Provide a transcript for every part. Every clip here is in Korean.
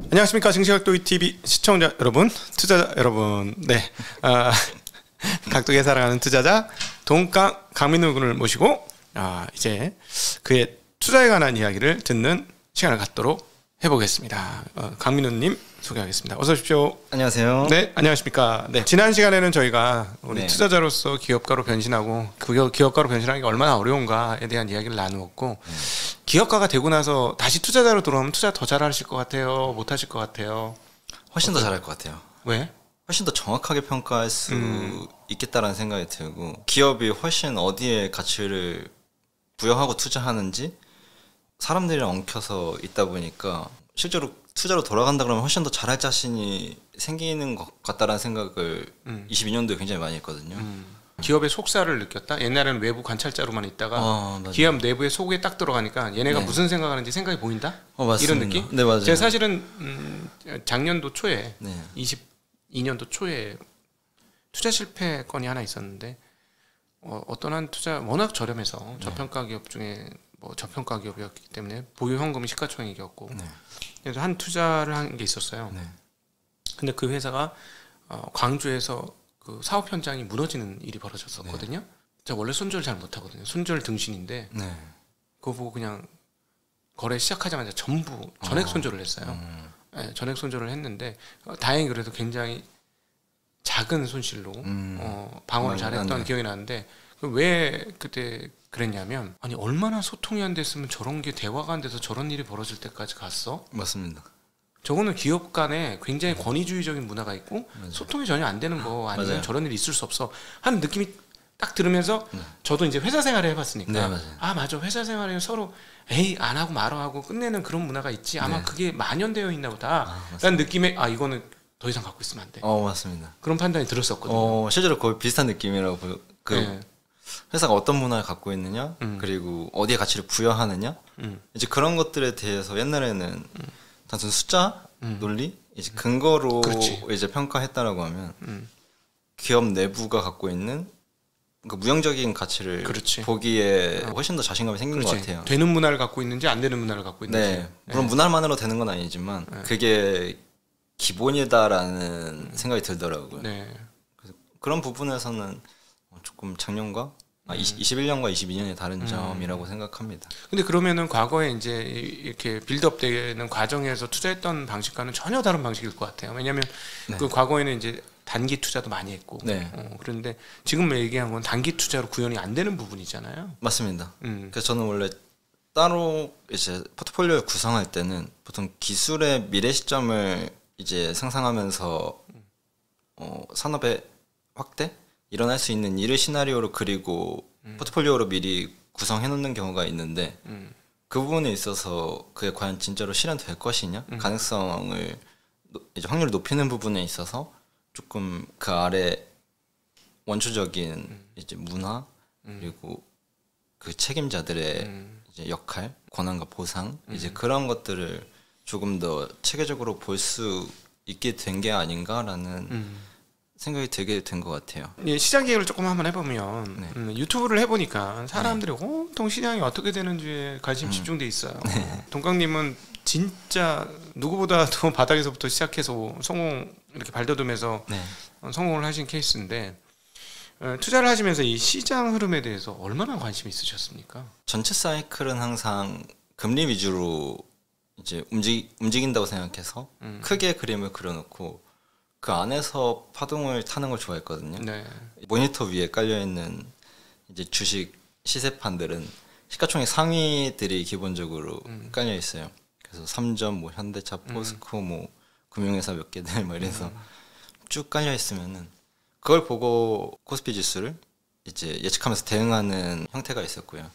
안녕하십니까. 증시각도기 TV 시청자 여러분, 투자자 여러분. 네, 각도기에 살아가는 투자자 동강 강민우 군을 모시고 이제 그의 투자에 관한 이야기를 듣는 시간을 갖도록 해보겠습니다. 강민우님 소개하겠습니다. 어서 오십시오. 안녕하세요. 네, 안녕하십니까. 네, 지난 시간에는 저희가 우리 네. 투자자로서 기업가로 변신하고 그 기업가로 변신하는 게 얼마나 어려운가에 대한 이야기를 나누었고 기업가가 되고 나서 다시 투자자로 들어오면 투자 더 잘하실 것 같아요? 못 하실 것 같아요? 훨씬 더 잘할 것 같아요. 왜? 훨씬 더 정확하게 평가할 수 있겠다라는 생각이 들고 기업이 훨씬 어디에 가치를 부여하고 투자하는지 사람들이랑 엉켜서 있다 보니까 실제로 투자로 돌아간다 그러면 훨씬 더 잘할 자신이 생기는 것 같다라는 생각을 22년도에 굉장히 많이 했거든요. 기업의 속살을 느꼈다? 옛날에는 외부 관찰자로만 있다가 기업 내부의 속에 딱 들어가니까 얘네가 네. 무슨 생각하는지 생각이 보인다? 맞습니다. 이런 느낌? 네, 맞아요. 제가 사실은 작년도 초에 네. 22년도 초에 투자 실패 건이 하나 있었는데 어떤 한 투자 워낙 저렴해서 저평가 기업 중에 저평가 기업이었기 때문에 보유 현금이 시가총액이었고 그래서 한 투자를 한 게 있었어요. 근데 그 회사가 광주에서 그 사업 현장이 무너지는 일이 벌어졌었거든요. 제가 원래 손절 잘 못하거든요. 손절 등신인데 그거 보고 그냥 거래 시작하자마자 전부 전액 손절을 했어요. 네, 전액 손절을 했는데 다행히 그래도 굉장히 작은 손실로 방어를 잘했던 기억이 나는데 왜 그때 그랬냐면 아니 얼마나 소통이 안 됐으면 저런 게 대화가 안 돼서 저런 일이 벌어질 때까지 갔어? 맞습니다. 저거는 기업 간에 굉장히 권위주의적인 문화가 있고 소통이 전혀 안 되는 거 아니면 맞아요. 저런 일이 있을 수 없어 하는 느낌이 딱 들으면서 저도 이제 회사 생활을 해봤으니까 맞아 회사 생활에 서로 에이 안 하고 말어 하고 끝내는 그런 문화가 있지 아마 그게 만연되어 있나 보다 라는 느낌에 이거는 더 이상 갖고 있으면 안 돼. 맞습니다. 그런 판단이 들었었거든요. 실제로 거의 비슷한 느낌이라고 회사가 어떤 문화를 갖고 있느냐 그리고 어디에 가치를 부여하느냐 이제 그런 것들에 대해서 옛날에는 단순 숫자 논리 이제 근거로 이제 평가했다라고 하면 기업 내부가 갖고 있는 그 무형적인 가치를 보기에 훨씬 더 자신감이 생긴 것 같아요. 되는 문화를 갖고 있는지 안 되는 문화를 갖고 있는지. 물론 문화만으로 되는 건 아니지만 그게 기본이다라는 생각이 들더라고요. 그래서 그런 부분에서는 조금 작년과 21년과 22년의 다른 점이라고 생각합니다. 근데 그러면은 과거에 이제 이렇게 빌드업 되는 과정에서 투자했던 방식과는 전혀 다른 방식일 것 같아요. 왜냐하면 그 과거에는 이제 단기 투자도 많이 했고 그런데 지금 얘기한 건 단기 투자로 구현이 안 되는 부분이잖아요. 맞습니다. 그래서 저는 원래 따로 이제 포트폴리오를 구성할 때는 보통 기술의 미래 시점을 이제 상상하면서 산업의 확대 일어날 수 있는 일을 시나리오로 그리고 포트폴리오로 미리 구성해 놓는 경우가 있는데 그 부분에 있어서 그게 과연 진짜로 실현될 것이냐 가능성을 이제 확률을 높이는 부분에 있어서 조금 그 아래 원초적인 이제 문화 그리고 그 책임자들의 이제 역할 권한과 보상 이제 그런 것들을 조금 더 체계적으로 볼 수 있게 된 게 아닌가라는 생각이 들게 된 것 같아요. 시장 얘기를 조금 한번 해보면 유튜브를 해보니까 사람들이 온통 시장이 어떻게 되는지에 관심 집중돼 있어요. 동강님은 진짜 누구보다도 바닥에서부터 시작해서 성공 이렇게 발돋움해서 성공을 하신 케이스인데 투자를 하시면서 이 시장 흐름에 대해서 얼마나 관심이 있으셨습니까? 전체 사이클은 항상 금리 위주로 이제 움직인다고 생각해서 크게 그림을 그려놓고 그 안에서 파동을 타는 걸 좋아했거든요. 모니터 위에 깔려있는 이제 주식 시세판들은 시가총액 상위들이 기본적으로 깔려 있어요. 그래서 삼전, 현대차, 포스코, 금융회사 몇 개들 이래서 쭉 깔려 있으면은 그걸 보고 코스피 지수를 이제 예측하면서 대응하는 형태가 있었고요.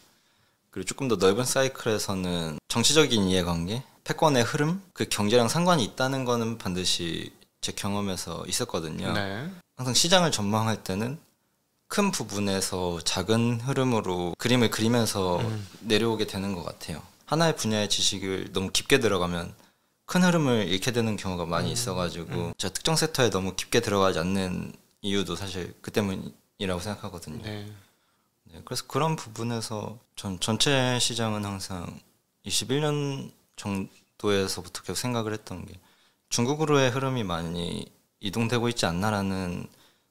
그리고 조금 더 넓은 사이클에서는 정치적인 이해관계, 패권의 흐름, 그 경제랑 상관이 있다는 거는 반드시 제 경험에서 있었거든요. 항상 시장을 전망할 때는 큰 부분에서 작은 흐름으로 그림을 그리면서 내려오게 되는 것 같아요. 하나의 분야의 지식을 너무 깊게 들어가면 큰 흐름을 잃게 되는 경우가 많이 있어가지고 제가 특정 섹터에 너무 깊게 들어가지 않는 이유도 사실 그 때문이라고 생각하거든요. 그래서 그런 부분에서 전 전체 시장은 항상 21년 정도에서부터 계속 생각을 했던 게 중국으로의 흐름이 많이 이동되고 있지 않나라는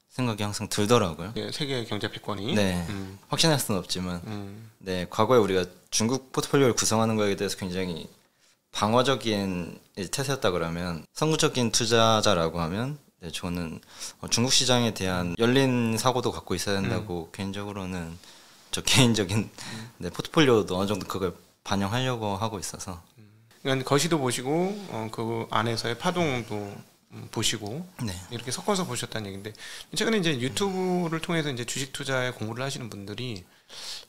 생각이 항상 들더라고요. 네, 세계 경제 패권이. 네, 확신할 수는 없지만, 네, 과거에 우리가 중국 포트폴리오를 구성하는 거에 대해서 굉장히 방어적인 태세였다 그러면, 선구적인 투자자라고 하면, 네, 저는 중국 시장에 대한 열린 사고도 갖고 있어야 된다고 개인적으로는 저 개인적인 네, 포트폴리오도 어느 정도 그걸 반영하려고 하고 있어서. 그러니까 거시도 보시고 그 안에서의 파동도 보시고 네. 이렇게 섞어서 보셨다는 얘기인데, 최근에 이제 유튜브를 통해서 이제 주식 투자에 공부를 하시는 분들이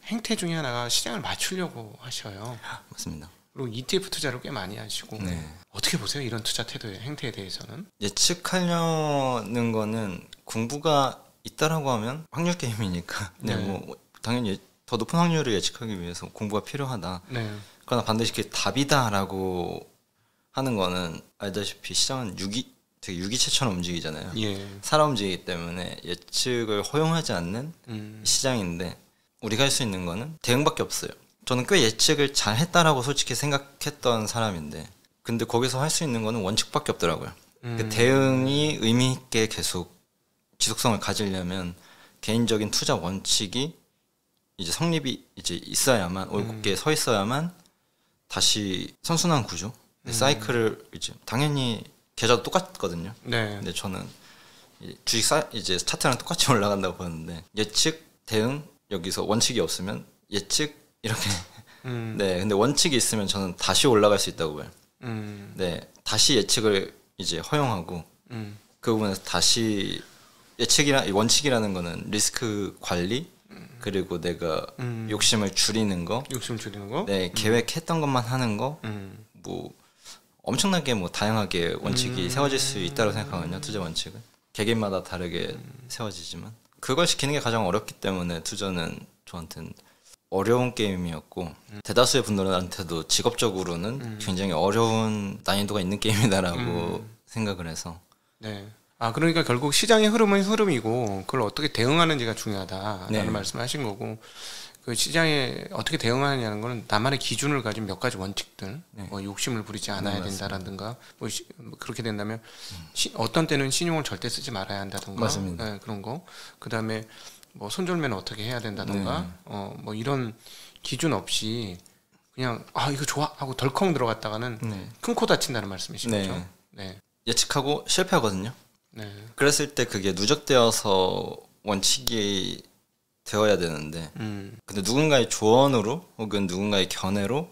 행태 중에 하나가 시장을 맞추려고 하셔요. 맞습니다. 그리고 ETF 투자를 꽤 많이 하시고. 네. 어떻게 보세요? 이런 투자 태도의 행태에 대해서는? 예측하려는 거는 공부가 있다라고 하면 확률 게임이니까 네, 뭐 당연히 더 높은 확률을 예측하기 위해서 공부가 필요하다. 네. 그러나 반드시 그게 답이다라고 하는 거는 알다시피 시장은 되게 유기체처럼 움직이잖아요. 예. 살아 움직이기 때문에 예측을 허용하지 않는 시장인데, 우리가 할 수 있는 거는 대응밖에 없어요. 저는 꽤 예측을 잘 했다라고 솔직히 생각했던 사람인데, 근데 거기서 할 수 있는 거는 원칙밖에 없더라고요. 그 대응이 의미 있게 계속 지속성을 가지려면 개인적인 투자 원칙이 이제 성립이 이제 있어야만, 올곧게 서 있어야만 다시 선순환 구조, 사이클을 이제 당연히 계좌도 똑같거든요. 네. 근데 저는 이제 차트랑 똑같이 올라간다고 보는데, 예측, 대응, 여기서 원칙이 없으면 예측 이렇게 네, 근데 원칙이 있으면 저는 다시 올라갈 수 있다고 봐요. 네, 다시 예측을 이제 허용하고 그 부분에서 다시 원칙이라는 거는 리스크 관리, 그리고 내가 욕심을 줄이는 거, 네, 계획했던 것만 하는 거, 뭐 엄청나게 뭐 다양하게 원칙이 세워질 수 있다고 생각하거든요. 투자 원칙은 개개인마다 다르게 세워지지만 그걸 지키는 게 가장 어렵기 때문에 투자는 저한테는 어려운 게임이었고, 대다수의 분들한테도 직업적으로는 굉장히 어려운 난이도가 있는 게임이다라고 생각을 해서. 네. 아, 그러니까 결국 시장의 흐름은 흐름이고 그걸 어떻게 대응하는지가 중요하다라는 네. 말씀하신 거고, 그 시장에 어떻게 대응하느냐는 거는 나만의 기준을 가진 몇 가지 원칙들, 네. 뭐 욕심을 부리지 않아야 된다라든가, 뭐 그렇게 된다면 어떤 때는 신용을 절대 쓰지 말아야 한다든가, 맞습니다. 네, 그런 거. 그다음에 뭐 손절매는 어떻게 해야 된다든가, 뭐 이런 기준 없이 그냥 이거 좋아 하고 덜컹 들어갔다가는 큰 코 다친다는 말씀이신 거죠. 네. 예측하고 실패하거든요. 네. 그랬을 때 그게 누적되어서 원칙이 되어야 되는데, 근데 누군가의 조언으로 혹은 누군가의 견해로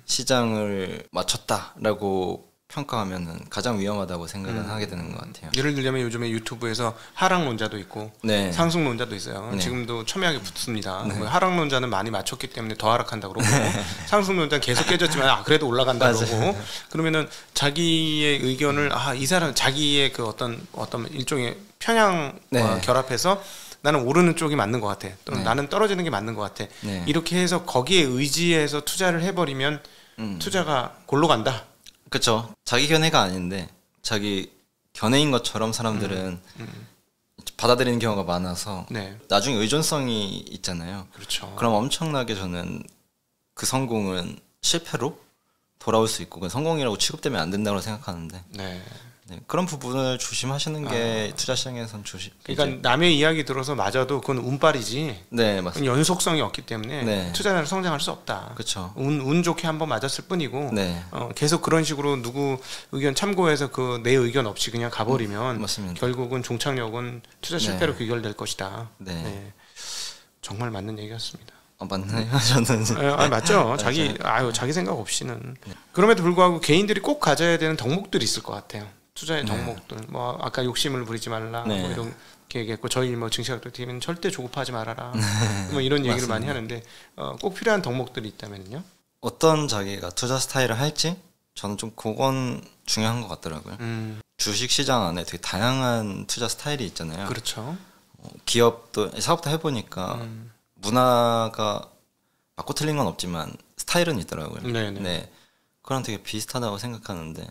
시장을 맞췄다라고 평가하면은 가장 위험하다고 생각은 하게 되는 것 같아요. 예를 들자면 요즘에 유튜브에서 하락론자도 있고 네. 상승론자도 있어요. 네. 지금도 첨예하게 붙습니다. 뭐 하락론자는 많이 맞췄기 때문에 더 하락한다 그러고, 상승론자는 계속 깨졌지만 그래도 올라간다 그러고, 그러면은 자기의 의견을 이 사람 자기의 그 어떤 일종의 편향 결합해서 나는 오르는 쪽이 맞는 것 같아, 또는 나는 떨어지는 게 맞는 것 같아, 이렇게 해서 거기에 의지해서 투자를 해버리면 투자가 골로 간다. 그렇죠. 자기 견해가 아닌데 자기 견해인 것처럼 사람들은 받아들이는 경우가 많아서 나중에 의존성이 있잖아요. 그렇죠. 그럼 엄청나게 저는 그 성공은 실패로 돌아올 수 있고, 성공이라고 취급되면 안 된다고 생각하는데, 네, 그런 부분을 조심하시는 게 투자 시장에선 그러니까 남의 이야기 들어서 맞아도 그건 운빨이지. 네, 맞습니다. 연속성이 없기 때문에 투자자를 성장할 수 없다. 그렇죠. 운 좋게 한번 맞았을 뿐이고, 계속 그런 식으로 누구 의견 참고해서 그 내 의견 없이 그냥 가버리면 결국은 종착역은 투자 실패로 귀결될 것이다. 네. 정말 맞는 얘기 같습니다. 맞나요? 저는 맞죠. 자기 생각 없이는. 그럼에도 불구하고 개인들이 꼭 가져야 되는 덕목들이 있을 것 같아요. 투자의 덕목들, 뭐 아까 욕심을 부리지 말라, 뭐 이렇게 얘기했고, 저희 뭐 증시학도 팀은 절대 조급하지 말아라, 뭐 이런 얘기를 많이 하는데, 꼭 필요한 덕목들이 있다면요? 어떤 자기가 투자 스타일을 할지 저는 좀 그건 중요한 것 같더라고요. 주식 시장 안에 되게 다양한 투자 스타일이 있잖아요. 그렇죠. 기업도 사업도 해보니까 문화가 맞고 틀린 건 없지만 스타일은 있더라고요. 네, 그랑 되게 비슷하다고 생각하는데,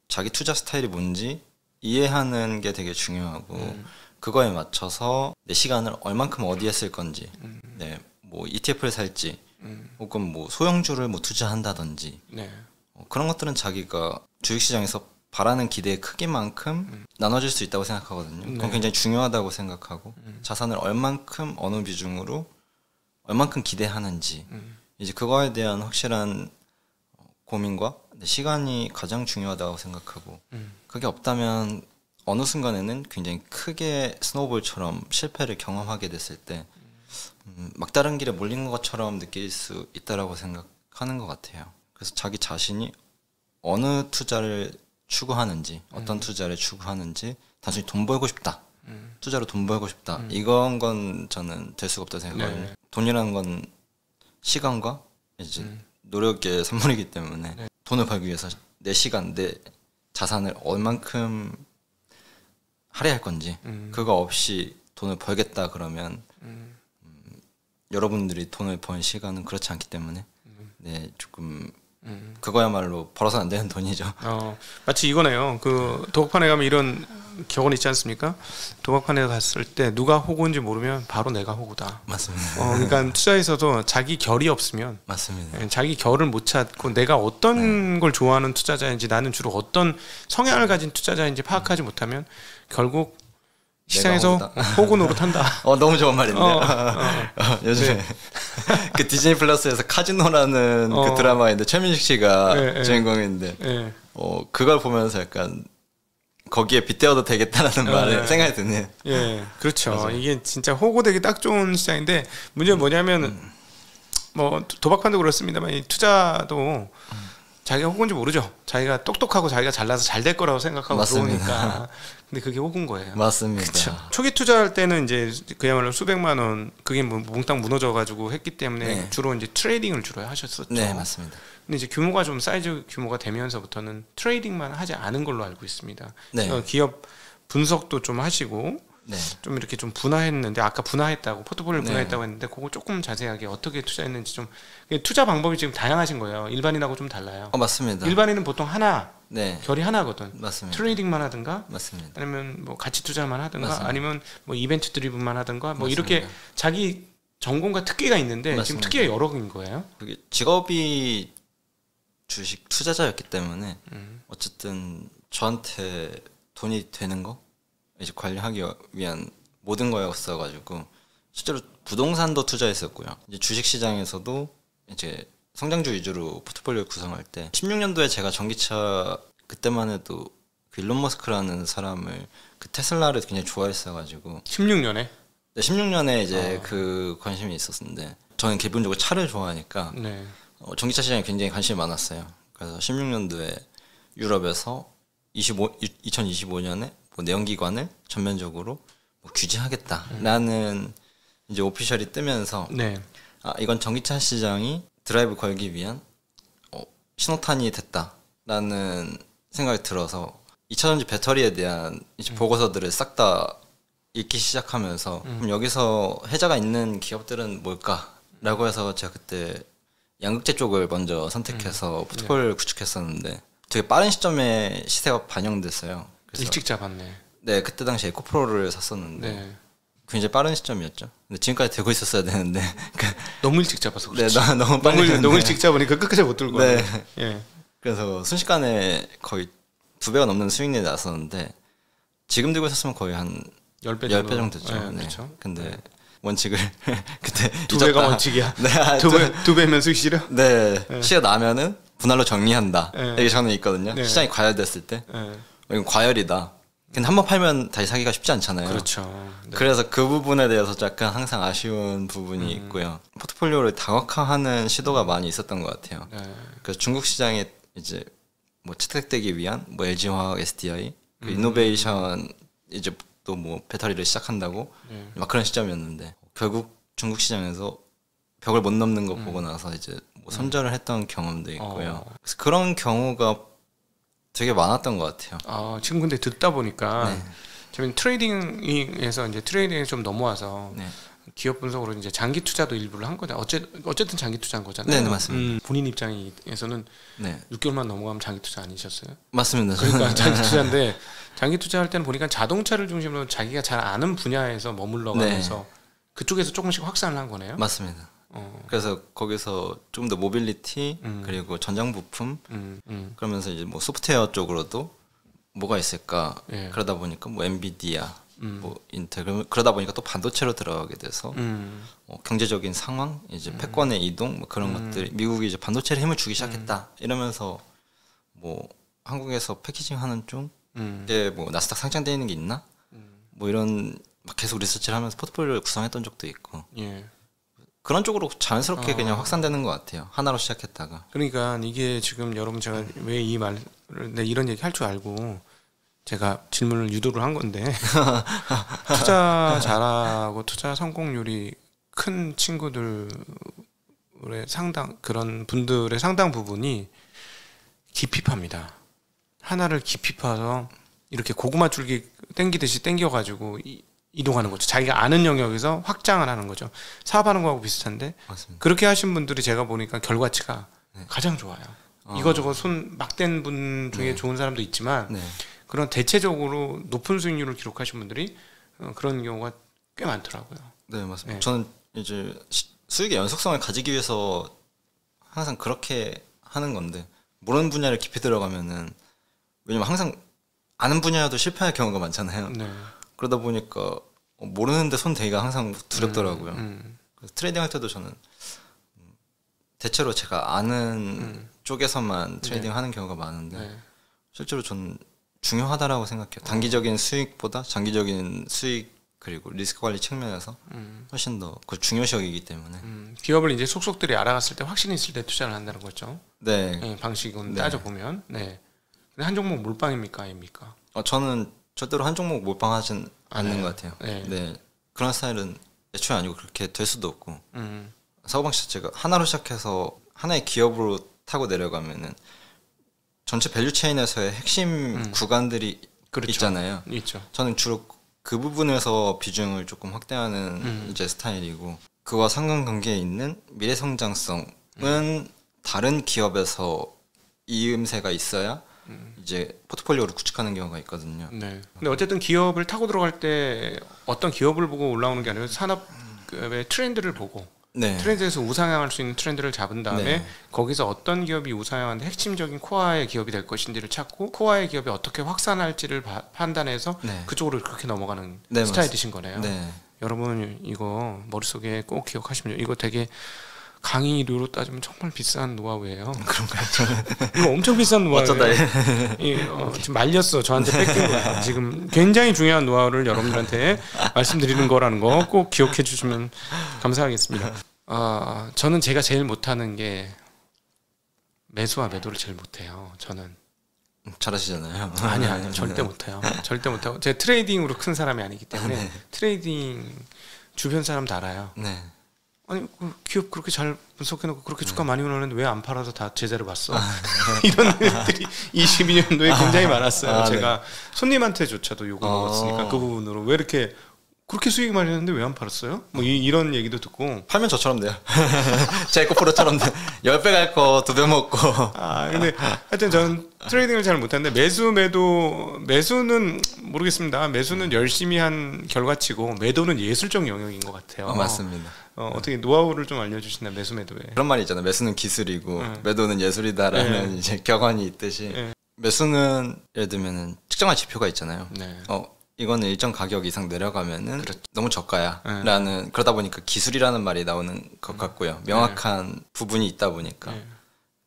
자기 투자 스타일이 뭔지 이해하는 게 되게 중요하고, 그거에 맞춰서 내 시간을 얼만큼 어디에 쓸 건지, 네, 뭐 ETF를 살지, 혹은 뭐 소형주를 뭐 투자한다든지, 그런 것들은 자기가 주식시장에서 바라는 기대의 크기만큼 나눠질 수 있다고 생각하거든요. 그건 굉장히 중요하다고 생각하고 자산을 얼만큼 어느 비중으로 얼만큼 기대하는지 이제 그거에 대한 확실한 고민과 시간이 가장 중요하다고 생각하고 그게 없다면 어느 순간에는 굉장히 크게 스노우볼처럼 실패를 경험하게 됐을 때 막다른 길에 몰린 것처럼 느낄 수 있다라고 생각하는 것 같아요. 그래서 자기 자신이 어느 투자를 추구하는지 어떤 투자를 추구하는지 단순히 돈 벌고 싶다 투자로 돈 벌고 싶다 이건 건 저는 될 수가 없다고 생각하거든요. 돈이라는 건 시간과 이제 노력의 산물이기 때문에 돈을 벌기 위해서 내 시간 내 자산을 얼만큼 할애할 건지 그거 없이 돈을 벌겠다 그러면 여러분들이 돈을 번 시간은 그렇지 않기 때문에 네 조금 그거야말로 벌어서 안 되는 돈이죠. 마치 이거네요. 그 도박판에 가면 이런 격언 있지 않습니까? 도박판에 갔을 때 누가 호구인지 모르면 바로 내가 호구다. 맞습니다. 그러니까 투자에서도 자기 결이 없으면 맞습니다. 자기 결을 못 찾고 내가 어떤 걸 좋아하는 투자자인지 나는 주로 어떤 성향을 가진 투자자인지 파악하지 못하면 결국 시장에서 호구 노릇한다. 너무 좋은 말인데요. 요즘에 그 디즈니 플러스에서 카지노라는 그 드라마인데 최민식 씨가 주인공인데 그걸 보면서 약간 거기에 빗대어도 되겠다라는 말에 생각이 드네요. 예, 그렇죠. 맞아요. 이게 진짜 호구되기 딱 좋은 시장인데 문제는 뭐냐면 뭐 도박판도 그렇습니다만 이 투자도 자기가 호구인지 모르죠. 자기가 똑똑하고 자기가 잘나서 잘 될 거라고 생각하고 들어오니까. 근데 그게 호구인 거예요. 맞습니다. 그쵸? 초기 투자할 때는 이제 그야말로 수백만 원 그게 몽땅 무너져가지고 했기 때문에 주로 이제 트레이딩을 주로 하셨었죠. 네, 맞습니다. 근데 이제 규모가 좀 사이즈 규모가 되면서부터는 트레이딩만 하지 않은 걸로 알고 있습니다. 네. 기업 분석도 좀 하시고 좀 이렇게 좀 분화했는데 아까 분화했다고 포트폴리오 분화했다고 했는데 그거 조금 자세하게 어떻게 투자했는지 좀 투자 방법이 지금 다양하신 거예요. 일반인하고 좀 달라요. 맞습니다. 일반인은 보통 하나 결이 하나거든. 맞습니다. 트레이딩만 하든가 맞습니다. 아니면 뭐 가치 투자만 하든가 맞습니다. 아니면 뭐 이벤트 드리븐만 하든가 뭐 맞습니다. 이렇게 자기 전공과 특기가 있는데 맞습니다. 지금 특기가 여러 개인 거예요. 그게 직업이 주식 투자자였기 때문에 어쨌든 저한테 돈이 되는 거 이제 관리하기 위한 모든 거였어가지고 실제로 부동산도 투자했었고요. 이제 주식 시장에서도 이제 성장주 위주로 포트폴리오 구성할 때 16년도에 제가 전기차 그때만 해도 그 일론 머스크라는 사람을 그 테슬라를 굉장히 좋아했어가지고 16년에? 네, 16년에 이제 그 관심이 있었는데 저는 기본적으로 차를 좋아하니까 전기차 시장에 굉장히 관심이 많았어요. 그래서 16년도에 유럽에서 2025년에 뭐 내연기관을 전면적으로 뭐 규제하겠다라는 이제 오피셜이 뜨면서 이건 전기차 시장이 드라이브 걸기 위한 신호탄이 됐다라는 생각이 들어서 2차전지 배터리에 대한 이제 보고서들을 싹 다 읽기 시작하면서 그럼 여기서 혜자가 있는 기업들은 뭘까라고 해서 제가 그때 양극재 쪽을 먼저 선택해서 포트폴리오를 구축했었는데 되게 빠른 시점에 시세가 반영됐어요. 그래서 일찍 잡았네. 네, 그때 당시 에코프로를 샀었는데 굉장히 빠른 시점이었죠. 근데 지금까지 되고 있었어야 되는데 너무 일찍 잡아서 그렇지. 네, 너무 빨리 너무 일찍 잡으니까 끝까지 못 들고 가네. 그래서 순식간에 거의 2배가 넘는 수익률이 났었는데 지금 들고 있었으면 거의 한 10배 정도 됐죠. 그렇죠. 근데 원칙을 그때 2배가 원칙이야. 2배면 수익 실현? 시가 나면은 분할로 정리한다. 이게 저는 있거든요. 시장이 과열됐을 때 이건 과열이다. 근데 한번 팔면 다시 사기가 쉽지 않잖아요. 그렇죠. 그래서 그 부분에 대해서 약간 항상 아쉬운 부분이 있고요. 포트폴리오를 다각화하는 시도가 많이 있었던 것 같아요. 그래서 중국 시장에 이제 뭐 채택되기 위한 뭐 LG화학, SDI, 그 이노베이션 이제 또 뭐 배터리를 시작한다고 막 그런 시점이었는데 결국 중국 시장에서 벽을 못 넘는 거 보고 나서 이제 뭐 손절을 했던 경험도 있고요. 그래서 그런 경우가 되게 많았던 것 같아요. 지금 근데 듣다 보니까 저는 트레이딩에서 이제 트레이딩에 좀 넘어와서 기업 분석으로 이제 장기 투자도 일부를 한 거잖아요. 어쨌든 장기 투자한 거잖아요. 네, 맞습니다. 본인 입장에서는 6개월만 넘어가면 장기 투자 아니셨어요? 맞습니다. 그러니까 장기 투자인데 장기 투자할 때는 보니까 자동차를 중심으로 자기가 잘 아는 분야에서 머물러가면서 그쪽에서 조금씩 확산을 한 거네요. 맞습니다. 그래서 거기서 좀 더 모빌리티 그리고 전장 부품 그러면서 이제 뭐 소프트웨어 쪽으로도 뭐가 있을까? 예. 그러다 보니까 뭐 엔비디아, 뭐 인텔 그러다 보니까 또 반도체로 들어가게 돼서 경제적인 상황, 이제 패권의 이동 뭐 그런 것들이 미국이 이제 반도체에 힘을 주기 시작했다 이러면서 뭐 한국에서 패키징하는 쪽에 뭐 나스닥 상장되어 있는 게 있나? 뭐 이런 막 계속 리서치를 하면서 포트폴리오를 구성했던 적도 있고. 예. 그런 쪽으로 자연스럽게 그냥 확산되는 것 같아요. 하나로 시작했다가. 그러니까 이게 지금 여러분 제가 왜 이 말을 이런 얘기 할 줄 알고 제가 질문을 유도를 한 건데 투자 잘하고 투자 성공률이 큰 친구들의 그런 분들의 상당 부분이 깊이 팝니다. 하나를 깊이 파서 이렇게 고구마 줄기 땡기듯이 땡겨가지고 이동하는 거죠. 자기가 아는 영역에서 확장을 하는 거죠. 사업하는 거하고 비슷한데 맞습니다. 그렇게 하신 분들이 제가 보니까 결과치가 가장 좋아요. 이거저거 손 막댄 분 중에 좋은 사람도 있지만 그런 대체적으로 높은 수익률을 기록하신 분들이 그런 경우가 꽤 많더라고요. 네, 맞습니다. 저는 이제 수익의 연속성을 가지기 위해서 항상 그렇게 하는 건데 모르는 분야를 깊이 들어가면은 왜냐면 항상 아는 분야여도 실패할 경우가 많잖아요. 그러다 보니까 모르는데 손 대기가 항상 두렵더라고요. 그래서 트레이딩 할 때도 저는 대체로 제가 아는 쪽에서만 트레이딩 하는 경우가 많은데 실제로 저는 중요하다라고 생각해요. 단기적인 수익보다 장기적인 수익 그리고 리스크 관리 측면에서 훨씬 더 그 중요시 여기기 때문에 기업을 이제 속속들이 알아갔을 때 확신이 있을 때 투자를 한다는 거죠. 네. 방식은 따져보면. 근데 한 종목 몰빵입니까? 아닙니까? 저는 절대로 한 종목 몰빵하진 않는 것 같아요. 네. 그런 스타일은 애초에 아니고 그렇게 될 수도 없고 사고방식 자체가 하나로 시작해서 하나의 기업으로 타고 내려가면은 전체 밸류 체인에서의 핵심 구간들이 있잖아요. 있죠. 저는 주로 그 부분에서 비중을 조금 확대하는 이제 스타일이고 그와 상관관계에 있는 미래 성장성은 다른 기업에서 이음새가 있어야 이제 포트폴리오를 구축하는 경우가 있거든요. 근데 어쨌든 기업을 타고 들어갈 때 어떤 기업을 보고 올라오는 게 아니라 산업의 트렌드를 보고 트렌드에서 우상향할 수 있는 트렌드를 잡은 다음에 거기서 어떤 기업이 우상향하는데 핵심적인 코어의 기업이 될 것인지를 찾고 코어의 기업이 어떻게 확산할지를 판단해서 그쪽으로 그렇게 넘어가는 스타일이신 거네요. 여러분 이거 머릿속에 꼭 기억하시면 이거 되게 강의료로 따지면 정말 비싼 노하우예요. 그런가요? 이거 엄청 비싼 노하우예요. 어쩌다 지금 말렸어. 저한테 뺏긴 거야. 지금 굉장히 중요한 노하우를 여러분들한테 말씀드리는 거라는 거 꼭 기억해 주시면 감사하겠습니다. 저는 제가 제일 못하는 게 매수와 매도를 제일 못해요. 저는 잘하시잖아요. 아니요. 절대 못해요. 절대 못하고 제가 트레이딩으로 큰 사람이 아니기 때문에 트레이딩 주변 사람도 알아요. 아니 그 기업 그렇게 잘 분석해놓고 그렇게 주가 많이 오르는데 왜 안 팔아서 다 제자를 봤어? 이런 일들이 22년도에 굉장히 많았어요. 제가 손님한테조차도 욕을 먹었으니까 그 부분으로 왜 이렇게 그렇게 수익 많이 했는데 왜 안 팔았어요? 뭐 이런 얘기도 듣고 팔면 저처럼 돼요. 제이코프로처럼 10배 갈 거 2배 먹고. 근데 하여튼 저는 트레이딩을 잘 못하는데 매수는 모르겠습니다. 매수는 열심히 한 결과치고 매도는 예술적 영역인 것 같아요. 맞습니다. 어떻게 노하우를 좀 알려주신다. 매도에 그런 말이 있잖아요. 매수는 기술이고 매도는 예술이다라는 이제 격언이 있듯이 매수는 예를 들면은 측정할 지표가 있잖아요. 이거는 일정 가격 이상 내려가면은 너무 저가야 라는 그러다 보니까 기술이라는 말이 나오는 것 같고요. 명확한 부분이 있다 보니까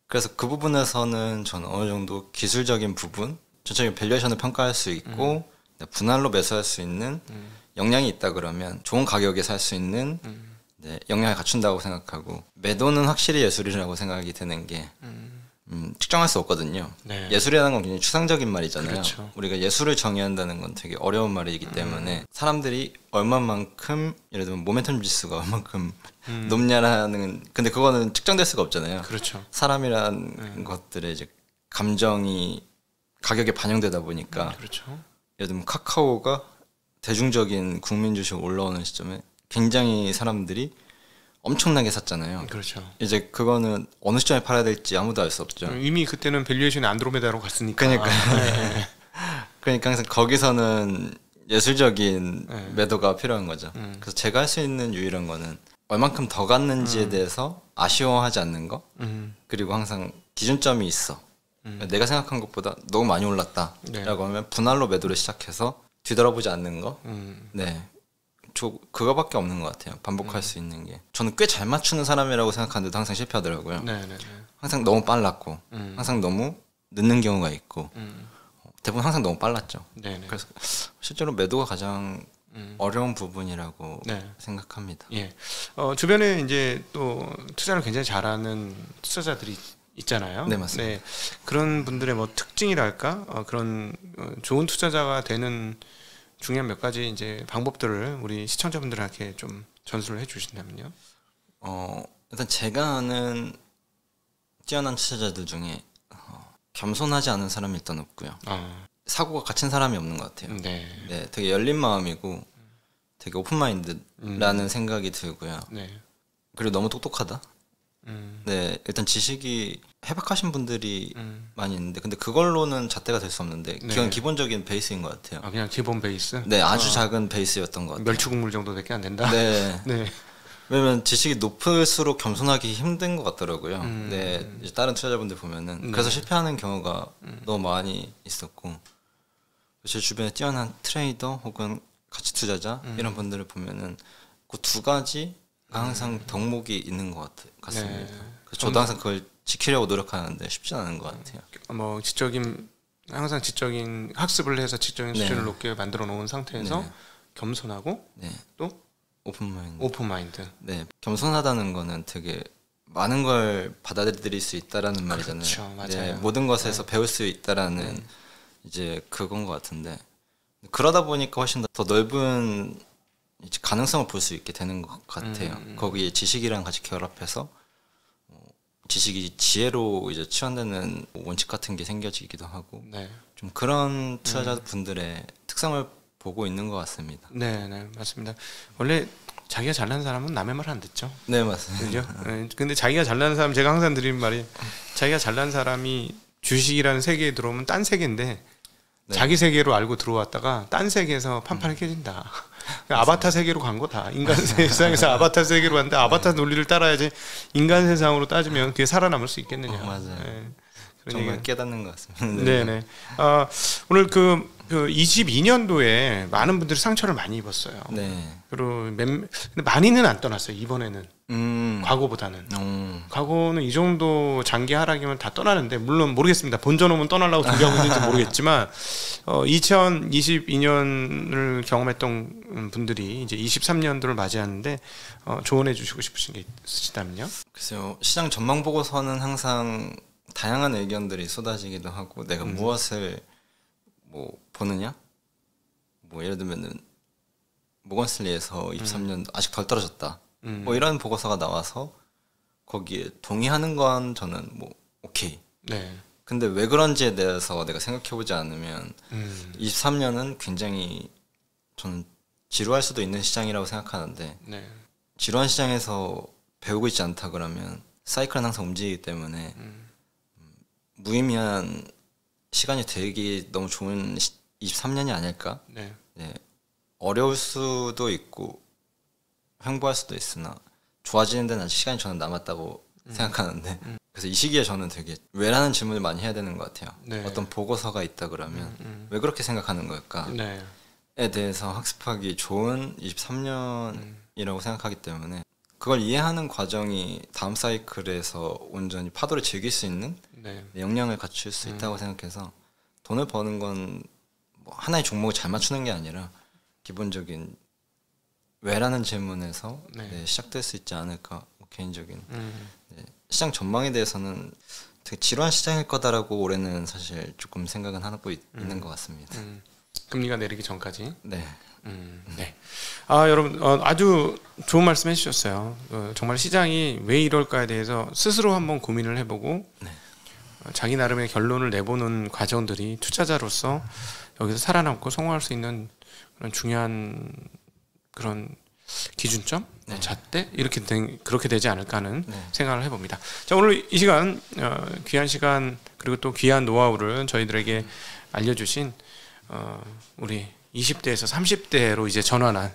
그래서 그 부분에서는 저는 어느 정도 기술적인 부분 전체적인 밸류에이션을 평가할 수 있고 분할로 매수할 수 있는 역량이 있다 그러면 좋은 가격에 살 수 있는 역량을 갖춘다고 생각하고 매도는 확실히 예술이라고 생각이 드는 게 측정할 수 없거든요. 예술이라는 건 굉장히 추상적인 말이잖아요. 그렇죠. 우리가 예술을 정의한다는 건 되게 어려운 말이기 때문에 사람들이 얼마만큼 예를 들면 모멘텀 지수가 얼마만큼 높냐라는 근데 그거는 측정될 수가 없잖아요. 그렇죠. 사람이란 것들의 이제 감정이 가격에 반영되다 보니까 예를 들면 카카오가 대중적인 국민 주식 올라오는 시점에 굉장히 사람들이 엄청나게 샀잖아요. 그렇죠. 이제 그거는 어느 시점에 팔아야 될지 아무도 알 수 없죠. 이미 그때는 밸류에이션이 안드로메다로 갔으니까. 그러니까 항상 거기서는 예술적인 매도가 필요한 거죠. 그래서 제가 할 수 있는 유일한 거는 얼만큼 더 갔는지에 대해서 아쉬워하지 않는 거. 그리고 항상 기준점이 있어. 내가 생각한 것보다 너무 많이 올랐다라고 네. 하면 분할로 매도를 시작해서 뒤돌아보지 않는 거. 네. 그거밖에 없는 것 같아요. 반복할 수 있는 게. 저는 꽤 잘 맞추는 사람이라고 생각하는데도 항상 실패하더라고요. 네네네. 항상 너무 빨랐고 항상 너무 늦는 경우가 있고 대부분 항상 너무 빨랐죠. 네네. 그래서 실제로 매도가 가장 어려운 부분이라고 네. 생각합니다. 예. 주변에 이제 또 투자를 굉장히 잘하는 투자자들이 있잖아요. 네, 맞습니다. 네. 그런 분들의 뭐 특징이랄까? 그런 좋은 투자자가 되는 중요한 몇 가지 이제 방법들을 우리 시청자분들한테 좀 전수를 해주신다면요. 일단 제가 아는 뛰어난 투자자들 중에 겸손하지 않은 사람이 일단 없고요. 사고가 갇힌 사람이 없는 것 같아요. 네. 네, 되게 열린 마음이고 되게 오픈 마인드라는 생각이 들고요. 네. 그리고 너무 똑똑하다. 네, 일단 지식이 해박하신 분들이 많이 있는데 근데 그걸로는 잣대가 될 수 없는데 네. 그건 기본적인 베이스인 것 같아요. 그냥 기본 베이스. 네, 아주 작은 베이스였던 것 같아요. 멸치국물 정도밖에 안 된다. 네. 네. 왜냐면 지식이 높을수록 겸손하기 힘든 것 같더라고요. 네, 이제 다른 투자자분들 보면은 그래서 실패하는 경우가 너무 많이 있었고 제 주변에 뛰어난 트레이더 혹은 가치 투자자 이런 분들을 보면은 그 두 가지가 항상 덕목이 있는 것 같습니다. 네. 그래서 저도 항상 그걸 지키려고 노력하는데 쉽지 않은 것 같아요. 뭐 항상 지적인 학습을 해서 지적인 네. 수준을 높게 만들어 놓은 상태에서 네. 겸손하고 네. 또 오픈 마인드. 마인드. 네, 겸손하다는 거는 되게 많은 걸 받아들일 수 있다라는 말이잖아요. 그렇죠, 맞아요. 네, 모든 것에서 배울 수 있다라는 이제 그건 것 같은데 그러다 보니까 훨씬 더 넓은 이제 가능성을 볼 수 있게 되는 것 같아요. 거기에 지식이랑 같이 결합해서 지식이 지혜로 이제 치환되는 원칙 같은 게 생겨지기도 하고 네. 좀 그런 투자자분들의 특성을 보고 있는 것 같습니다. 네, 네, 맞습니다. 원래 자기가 잘나는 사람은 남의 말 안 듣죠. 네, 맞습니다. 그죠? 네, 근데 자기가 잘나는 사람, 제가 항상 드리는 말이 자기가 잘나는 사람이 주식이라는 세계에 들어오면 딴 세계인데 네. 자기 세계로 알고 들어왔다가 딴 세계에서 판판이 깨진다. 아바타 세계로 간 거다. 인간 세상에서 아바타 세계로 갔는데 아바타 논리를 따라야지 인간 세상으로 따지면 그게 살아남을 수 있겠느냐. 맞아요. 네. 정말 깨닫는 것 같습니다. 네, 네. 오늘 그 22년도에 많은 분들이 상처를 많이 입었어요. 네. 그리고 근데 많이는 안 떠났어요. 이번에는 과거보다는. 과거는 이 정도 장기 하락이면 다 떠나는데 물론 모르겠습니다. 본전홈은 떠나려고 준비하고 있는지 모르겠지만 2022년을 경험했던 분들이 이제 23년도를 맞이하는데 조언해 주시고 싶으신 게 있으시다면요? 글쎄요. 시장 전망 보고서는 항상 다양한 의견들이 쏟아지기도 하고 내가 무엇을 뭐 보느냐? 뭐 예를 들면은 모건슬리에서 23년 아직 덜 떨어졌다. 뭐 이런 보고서가 나와서 거기에 동의하는 건 저는 뭐 오케이. 네. 근데 왜 그런지에 대해서 내가 생각해보지 않으면 23년은 굉장히 저는 지루할 수도 있는 시장이라고 생각하는데 네. 지루한 시장에서 배우고 있지 않다 그러면 사이클은 항상 움직이기 때문에 무의미한 시간이 되기 너무 좋은 23년이 아닐까? 네. 네. 어려울 수도 있고 횡보할 수도 있으나 좋아지는 데는 아직 시간이 저는 남았다고 생각하는데 그래서 이 시기에 저는 되게 왜라는 질문을 많이 해야 되는 것 같아요. 네. 어떤 보고서가 있다 그러면 왜 그렇게 생각하는 걸까에 네. 대해서 학습하기 좋은 23년이라고 생각하기 때문에 그걸 이해하는 과정이 다음 사이클에서 온전히 파도를 즐길 수 있는 네. 역량을 갖출 수 있다고 생각해서 돈을 버는 건 뭐 하나의 종목을 잘 맞추는 게 아니라 기본적인 왜라는 질문에서 네. 시작될 수 있지 않을까 뭐 개인적인 시장 전망에 대해서는 되게 지루한 시장일 거다라고 올해는 사실 조금 생각은 하고 있는 것 같습니다. 금리가 내리기 전까지. 네. 네. 여러분 아주 좋은 말씀 해주셨어요. 정말 시장이 왜 이럴까에 대해서 스스로 한번 고민을 해보고 자기 나름의 결론을 내보는 과정들이 투자자로서 여기서 살아남고 성공할 수 있는 그런 중요한 그런 기준점, 잣대 그렇게 되지 않을까 하는 생각을 해봅니다. 자, 오늘 이 시간 귀한 시간 그리고 또 귀한 노하우를 저희들에게 알려주신 우리 20대에서 30대로 이제 전환한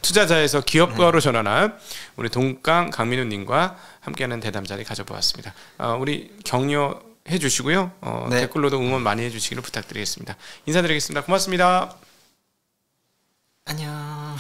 투자자에서 기업가로 전환한 우리 동강 강민우님과 함께하는 대담 자리 가져보았습니다. 우리 격려 해주시고요. 네. 댓글로도 응원 많이 해주시기를 부탁드리겠습니다. 인사드리겠습니다. 고맙습니다. 안녕.